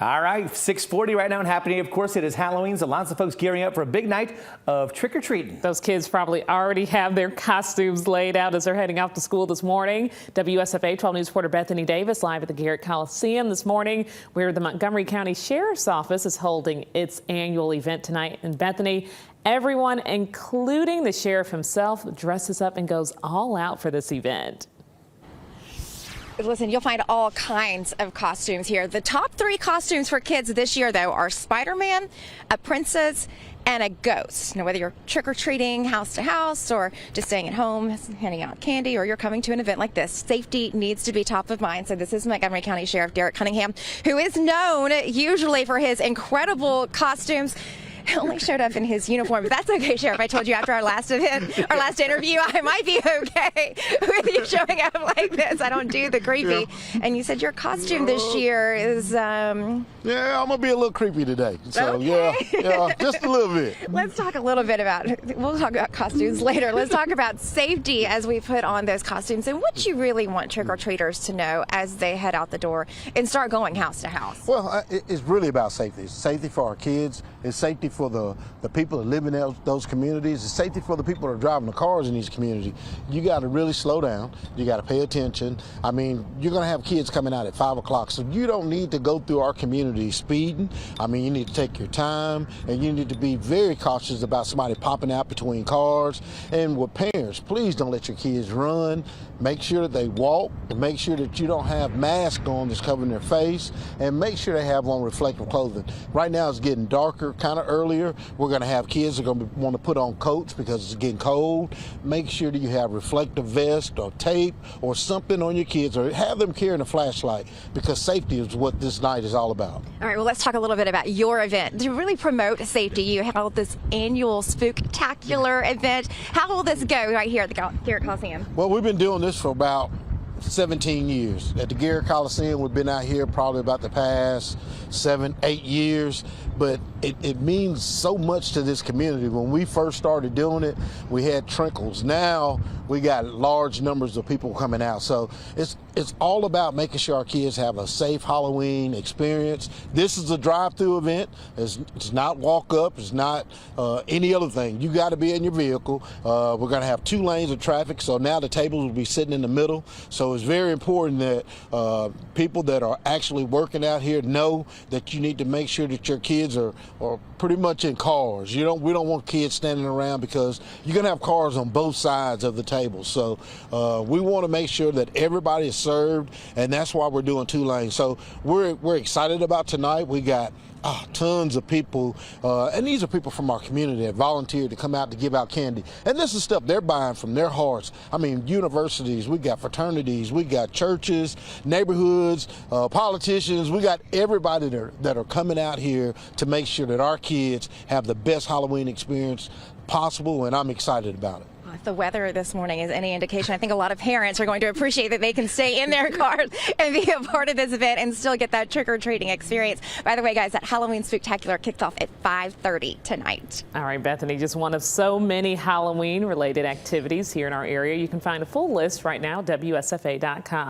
All right, 6:40 right now and happening. Of course, it is Halloween, so lots of folks gearing up for a big night of trick-or-treating. Those kids probably already have their costumes laid out as they're heading off to school this morning. WSFA 12 News reporter Bethany Davis live at the Garrett Coliseum this morning, where the Montgomery County Sheriff's Office is holding its annual event tonight. And Bethany, everyone, including the sheriff himself, dresses up and goes all out for this event. Listen, you'll find all kinds of costumes here. The top 3 costumes for kids this year, though, are Spider-Man, a princess, and a ghost. Now, whether you're trick-or-treating house to house or just staying at home, handing out candy, or you're coming to an event like this, safety needs to be top of mind. So this is Montgomery County Sheriff Derek Cunningham, who is known usually for his incredible costumes. He only showed up in his uniform, but that's okay, Sheriff. I told you after our last event, our last interview, I might be okay with you showing up like this. I don't do the creepy. Yeah. And you said your costume this year is yeah, I'm gonna be a little creepy today. So okay. yeah, just a little bit. Let's talk a little bit about, we'll talk about costumes later. Let's talk about safety as we put on those costumes and what you really want trick-or-treaters to know as they head out the door and start going house to house. Well, it's really about safety. It's safety for our kids. It's safety for the people that live in those communities. It's safety for the people that are driving the cars in these communities. You got to really slow down. You got to pay attention. I mean, you're going to have kids coming out at 5 o'clock, so you don't need to go through our community speeding. I mean, you need to take your time, and you need to be very cautious about somebody popping out between cars. And with parents, please don't let your kids run. Make sure that they walk. Make sure that you don't have masks on that's covering their face, and make sure they have on reflective clothing. Right now it's getting darker kind of earlier. We're going to have kids that are going to want to put on coats because it's getting cold. Make sure that you have reflective vest or tape or something on your kids, or have them carrying a flashlight, because safety is what this night is all about. All right, well, let's talk a little bit about your event. To really promote safety, you held this annual Spooktacular event. How will this go right here at the Garrett Coliseum? Well, we've been doing this for about 17 years. At the Garrett Coliseum, we've been out here probably about the past 7-8 years, but it means so much to this community. When we first started doing it, we had trickles. Now we got large numbers of people coming out. So it's all about making sure our kids have a safe Halloween experience. This is a drive-through event. It's not walk up. It's not any other thing. You got to be in your vehicle. We're going to have 2 lanes of traffic, so now the tables will be sitting in the middle. So it's very important that people that are actually working out here know that you need to make sure that your kids are pretty much in cars. We don't want kids standing around, because you're going to have cars on both sides of the table. So we want to make sure that everybody is served, and that's why we're doing 2 lanes. So we're excited about tonight. We got tons of people, and these are people from our community that volunteered to come out to give out candy. And this is stuff they're buying from their hearts. I mean, universities, we got fraternities, we got churches, neighborhoods, politicians. We got everybody that are coming out here to make sure that our kids have the best Halloween experience possible, and I'm excited about it. If the weather this morning is any indication, I think a lot of parents are going to appreciate that they can stay in their cars and be a part of this event and still get that trick-or-treating experience. By the way, guys, that Halloween Spooktacular kicked off at 5:30 tonight. All right, Bethany, just one of so many Halloween-related activities here in our area. You can find a full list right now, WSFA.com.